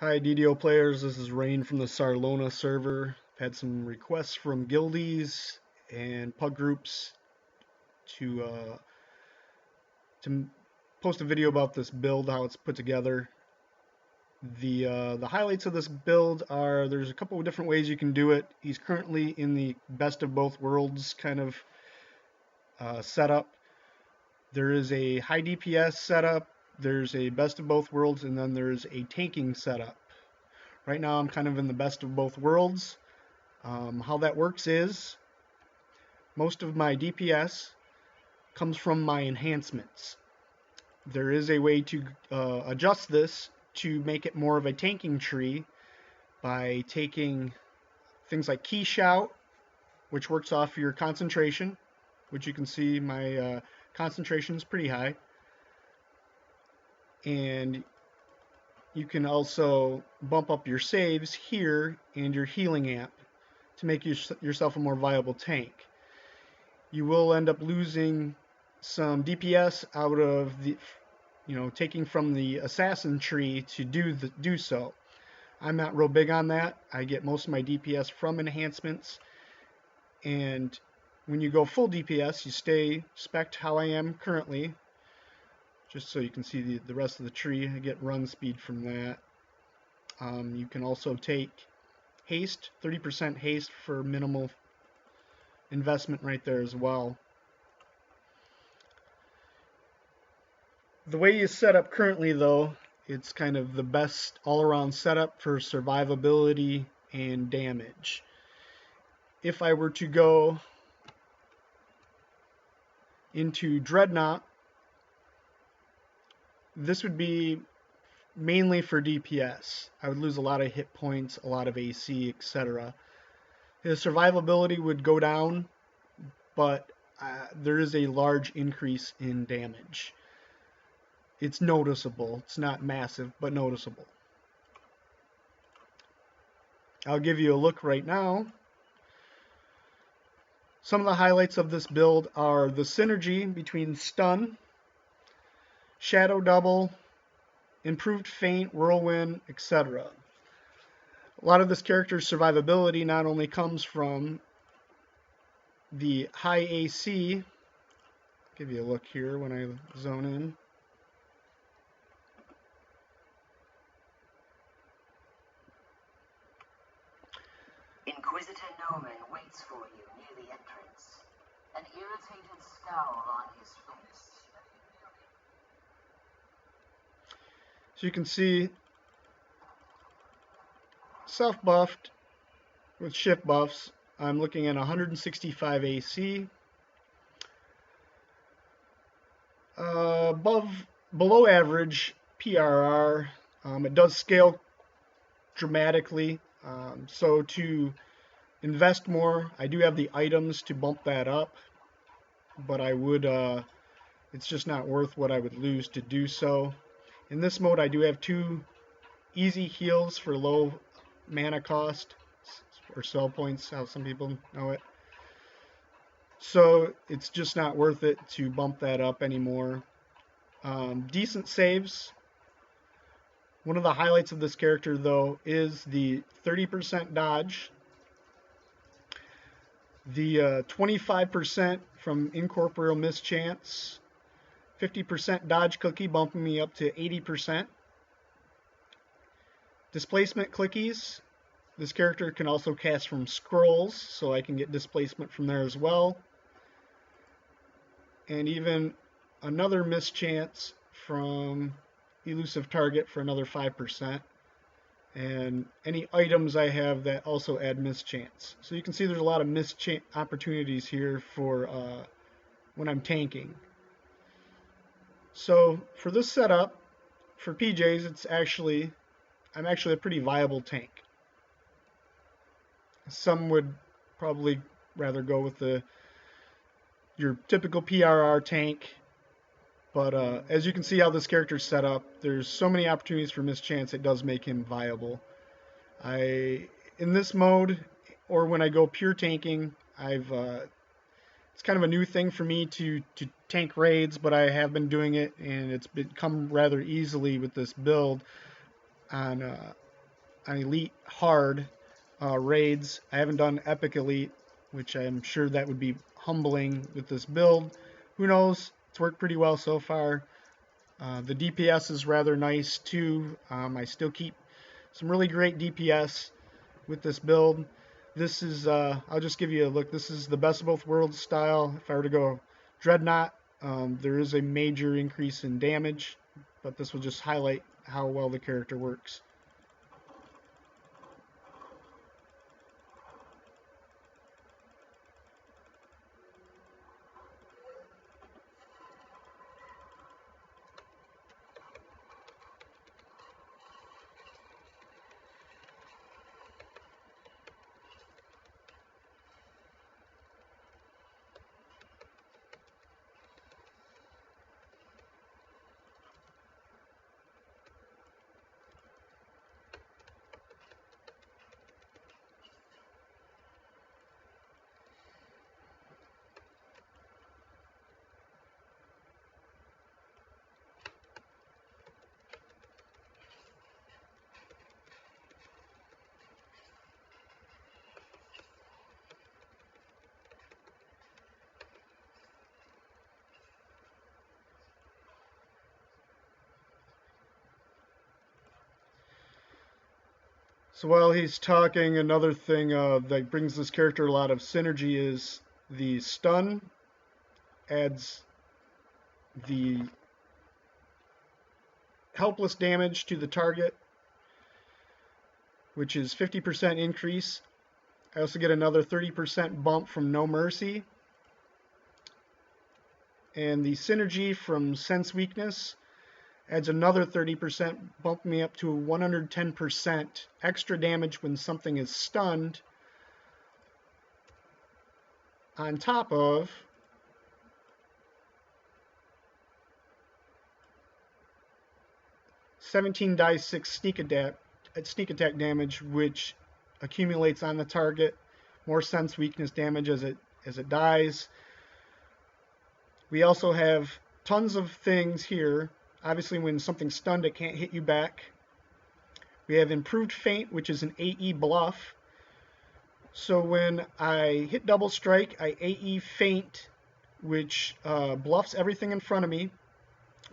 Hi DDO players, this is Rain from the Sarlona server. I've had some requests from guildies and pug groups to to post a video about this build, how it's put together. The highlights of this build are there's a couple of different ways you can do it. He's currently in the best of both worlds kind of setup. There is a high DPS setup, there's a best of both worlds, and then there's a tanking setup. Right now I'm kind of in the best of both worlds. How that works is most of my DPS comes from my enhancements. There is a way to adjust this to make it more of a tanking tree by taking things like Key Shout, which works off your concentration, which you can see my concentration is pretty high. And you can also bump up your saves here and your healing amp to make yourself a more viable tank. You will end up losing some DPS out of the, taking from the assassin tree to do so. I'm not real big on that. I get most of my DPS from enhancements, and when you go full DPS, you stay spec'd how I am currently, just so you can see the rest of the tree. I get run speed from that. You can also take haste, 30% haste for minimal investment right there as well. The way you set up currently, though, it's kind of the best all-around setup for survivability and damage. If I were to go into Dreadnought, this would be mainly for DPS. I would lose a lot of hit points, a lot of AC, etc. His survivability would go down, but there is a large increase in damage. It's noticeable. It's not massive, but noticeable. I'll give you a look right now. Some of the highlights of this build are the synergy between stun, shadow double, improved feint, whirlwind, etc. A lot of this character's survivability not only comes from the high AC. I'll give you a look here when I zone in. Inquisitor Noman waits for you near the entrance, an irritated scowl on his face. So you can see self-buffed with shift buffs. I'm looking at 165 AC. Below average PRR. It does scale dramatically. So to invest more, I do have the items to bump that up, but I would, it's just not worth what I would lose to do so. In this mode, I do have 2 easy heals for low mana cost, or spell points, how some people know it. So it's just not worth it to bump that up anymore. Decent saves. One of the highlights of this character, though, is the 30% dodge, the 25% from incorporeal mischance, 50% dodge cookie bumping me up to 80%. Displacement clickies. This character can also cast from scrolls, so I can get displacement from there as well. And even another mischance from elusive target for another 5%. And any items I have that also add mischance. So you can see there's a lot of mischance opportunities here for when I'm tanking. So for this setup, for PJs, I'm actually a pretty viable tank. Some would probably rather go with your typical PRR tank, but as you can see how this character's set up, there's so many opportunities for mischance, it does make him viable. In this mode, or when I go pure tanking, it's kind of a new thing for me to tank raids, but I have been doing it, and it's become rather easily with this build on on Elite Hard raids. I haven't done Epic Elite, which I'm sure that would be humbling with this build. Who knows? It's worked pretty well so far. The DPS is rather nice too. I still keep some really great DPS with this build. This is, I'll just give you a look. This is the best of both worlds style. If I were to go Dreadnought, there is a major increase in damage, but this will just highlight how well the character works. So while he's talking, another thing that brings this character a lot of synergy is the stun. Adds the helpless damage to the target, which is 50% increase. I also get another 30% bump from No Mercy. And the synergy from Sense Weakness adds another 30%, bumping me up to 110% extra damage when something is stunned, on top of (17 dice 6 sneak attack damage, which accumulates on the target. More sense weakness damage as it dies. We also have tons of things here. Obviously, when something's stunned, it can't hit you back. We have improved feint, which is an AE bluff. So when I hit double strike, I AE feint, which bluffs everything in front of me,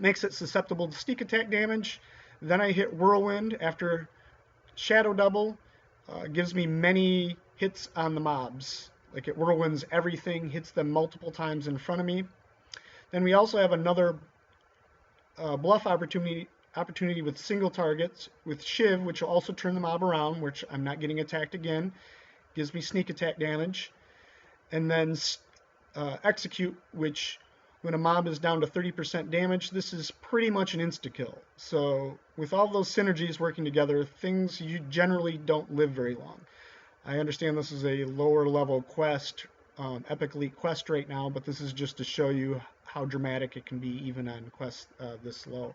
makes it susceptible to sneak attack damage. Then I hit whirlwind after shadow double, gives me many hits on the mobs. Like it whirlwinds everything, hits them multiple times in front of me. Then we also have another bluff opportunity with single targets with Shiv, which will also turn the mob around, which I'm not getting attacked again. Gives me sneak attack damage. And then Execute, which when a mob is down to 30% damage, this is pretty much an insta-kill. So with all those synergies working together, things you generally don't live very long. I understand this is a lower level quest, Epic Elite quest right now, but this is just to show you how dramatic it can be even on quests this low.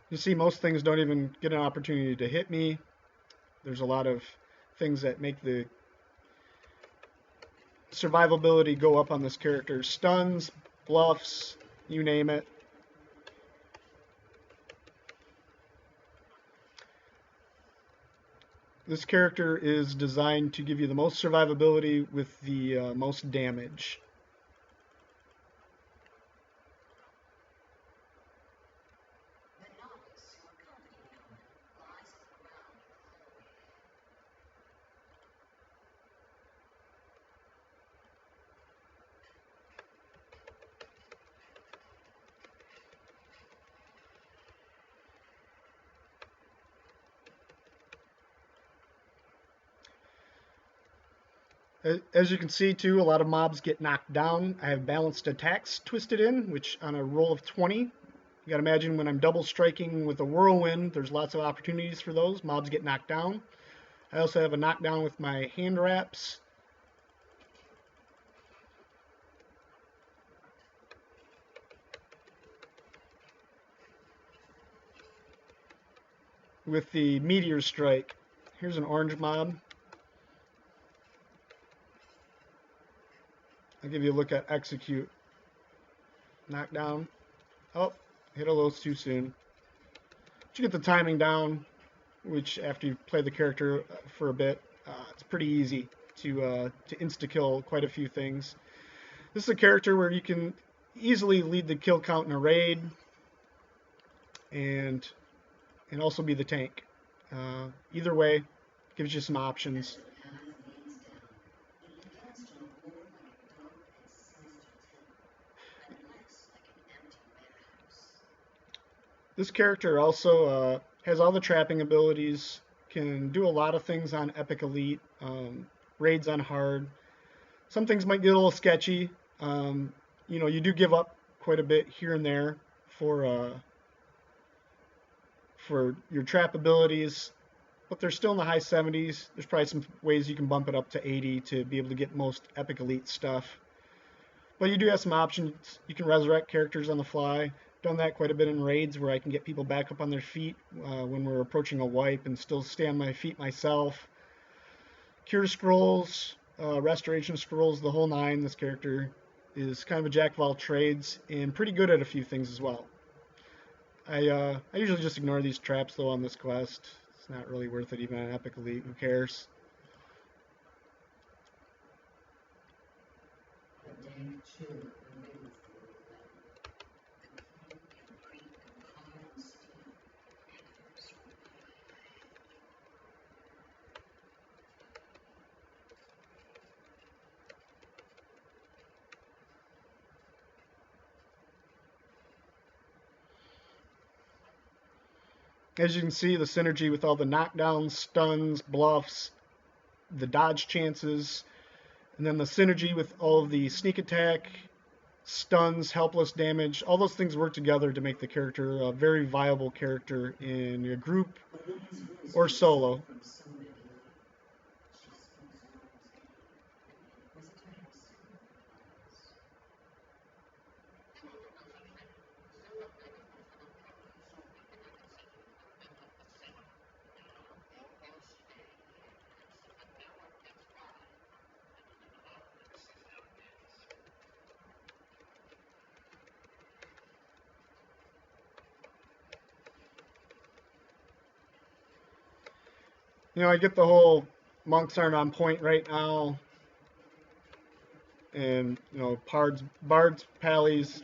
You see, most things don't even get an opportunity to hit me. There's a lot of things that make the survivability go up on this character. Stuns, bluffs, you name it. This character is designed to give you the most survivability with the most damage. As you can see too, a lot of mobs get knocked down. I have balanced attacks twisted in, which on a roll of 20, you gotta imagine when I'm double striking with a whirlwind, there's lots of opportunities for those. Mobs get knocked down. I also have a knockdown with my hand wraps. with the meteor strike. Here's an orange mob. I'll give you a look at execute. Knockdown. Oh, hit a little too soon. But you get the timing down, which after you play the character for a bit, it's pretty easy to insta-kill quite a few things. This is a character where you can easily lead the kill count in a raid and also be the tank. Either way, gives you some options. This character also has all the trapping abilities, can do a lot of things on Epic Elite, raids on hard. Some things might get a little sketchy. You do give up quite a bit here and there for your trap abilities, but they're still in the high 70s. There's probably some ways you can bump it up to 80 to be able to get most Epic Elite stuff. But you do have some options. You can resurrect characters on the fly. Done that quite a bit in raids where I can get people back up on their feet when we're approaching a wipe and still stay on my feet myself. Cure scrolls, restoration scrolls, the whole nine. This character is kind of a jack of all trades and pretty good at a few things as well. I usually just ignore these traps though on this quest. It's not really worth it even on Epic Elite. Who cares? As you can see, the synergy with all the knockdowns, stuns, bluffs, the dodge chances, and then the synergy with all of the sneak attack, stuns, helpless damage, all those things work together to make the character a very viable character in a group or solo. I get the whole monks aren't on point right now, and bards, pallies,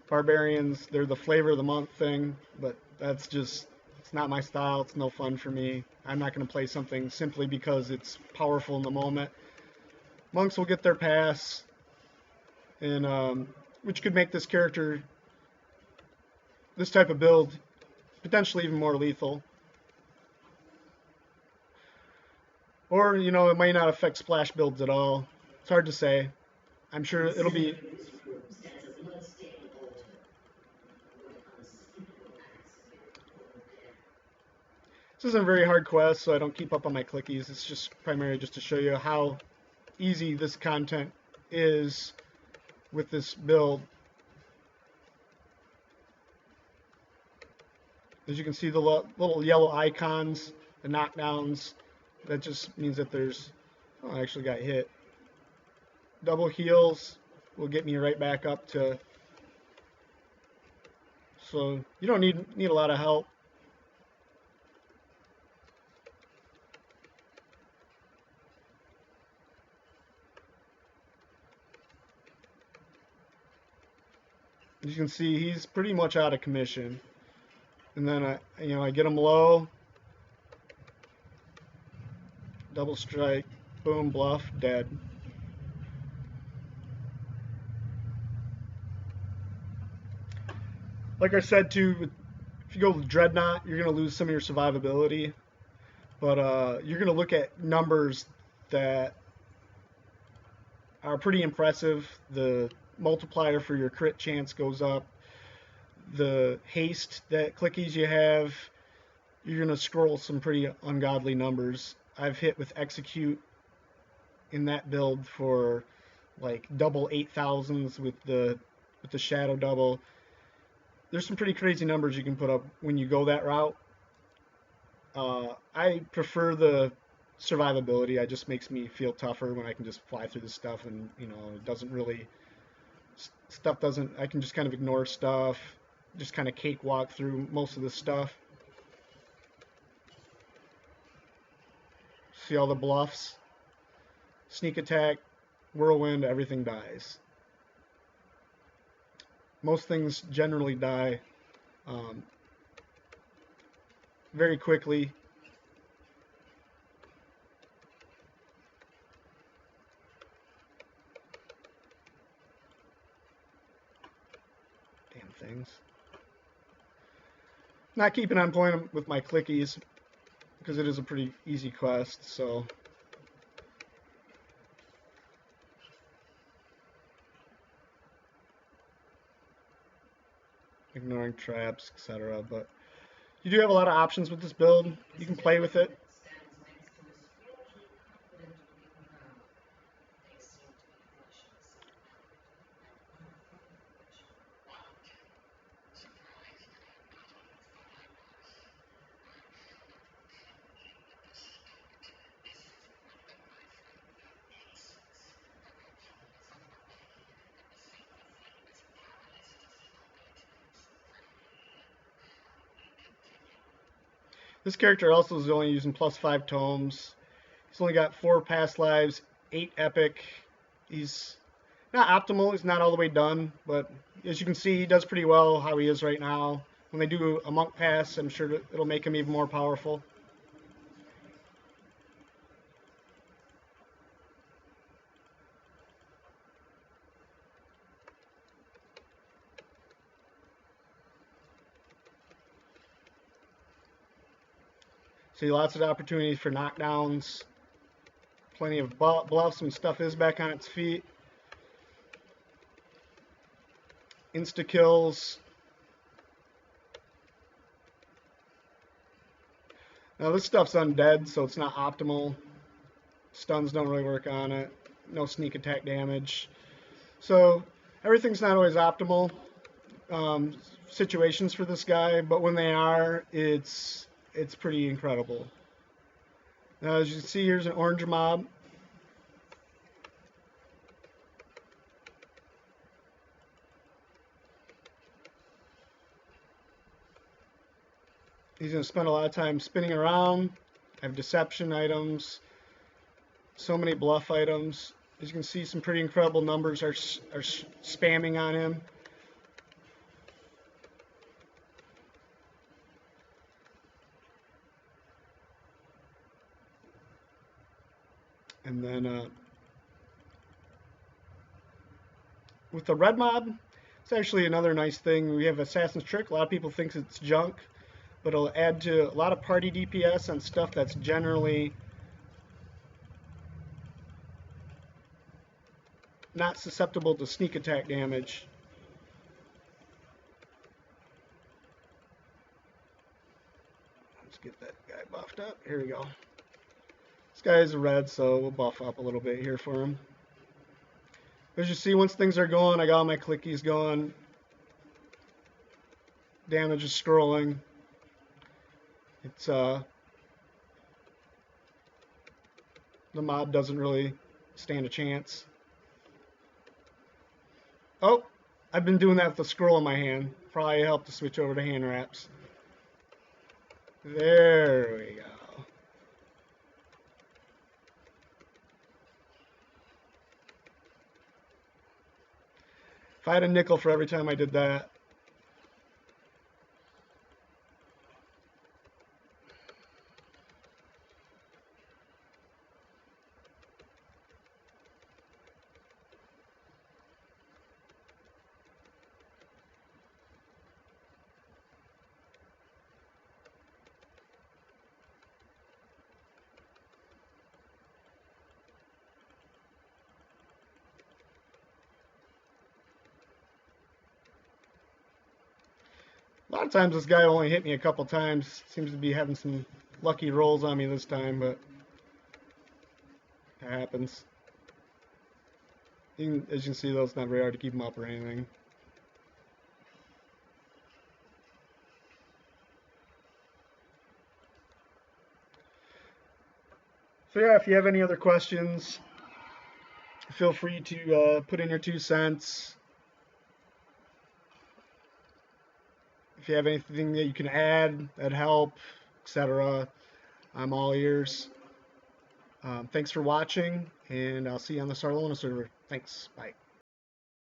barbarians, they're the flavor of the month thing, but that's just, it's not my style. It's no fun for me. I'm not going to play something simply because it's powerful in the moment. Monks will get their pass, and which could make this character, this type of build, potentially even more lethal. Or, it might not affect splash builds at all. It's hard to say. I'm sure it'll be. This isn't a very hard quest, so I don't keep up on my clickies. It's just primarily just to show you how easy this content is with this build. As you can see, the little yellow icons, the knockdowns, that just means that there's, oh, I actually got hit. Double heals will get me right back up to, so you don't need a lot of help. As you can see, he's pretty much out of commission. And then I get him low, double strike, boom, bluff, dead. Like I said too, if you go with Dreadnought, you're going to lose some of your survivability, but you're going to look at numbers that are pretty impressive. The multiplier for your crit chance goes up. The haste that clickies you have, you're going to scroll some pretty ungodly numbers. I've hit with execute in that build for like double 8,000s with the shadow double. There's some pretty crazy numbers you can put up when you go that route. I prefer the survivability. It just makes me feel tougher when I can just fly through the stuff and, it doesn't really, stuff doesn't, I can just kind of ignore stuff, just kind of cakewalk through most of the stuff. See all the bluffs? Sneak attack, whirlwind, everything dies. Most things generally die um, very quickly. Damn things. Not keeping on point with my clickies because it is a pretty easy quest, so ignoring traps, etc. But you do have a lot of options with this build. You can play with it. This character also is only using +5 tomes. He's only got 4 past lives, 8 epic. He's not optimal. He's not all the way done, but as you can see, he does pretty well how he is right now. When they do a monk pass, I'm sure it'll make him even more powerful. See lots of opportunities for knockdowns. Plenty of bluffs when stuff is back on its feet. Insta kills. Now this stuff's undead, so it's not optimal. Stuns don't really work on it. No sneak attack damage. So everything's not always optimal situations for this guy, but when they are, it's pretty incredible. Now as you can see, here's an orange mob. He's going to spend a lot of time spinning around. Have deception items. So many bluff items. As you can see, some pretty incredible numbers are spamming on him. And then with the red mob, it's actually another nice thing. We have Assassin's Trick. A lot of people think it's junk, but it'll add to a lot of party DPS on stuff that's generally not susceptible to sneak attack damage. Let's get that guy buffed up. Here we go. This guy is a red, so we'll buff up a little bit here for him. As you see, once things are going, I got all my clickies going. Damage is scrolling. It's the mob doesn't really stand a chance. Oh, I've been doing that with the scroll in my hand. Probably helped to switch over to hand wraps. There we go. If I had a nickel for every time I did that. A lot of times this guy only hit me a couple times. Seems to be having some lucky rolls on me this time, but it happens. As you can see, though, it's not very hard to keep him up or anything. So yeah, if you have any other questions, feel free to put in your 2 cents. If you have anything that you can add, that help, etc., I'm all ears. Thanks for watching, and I'll see you on the Sarlona server. Thanks. Bye.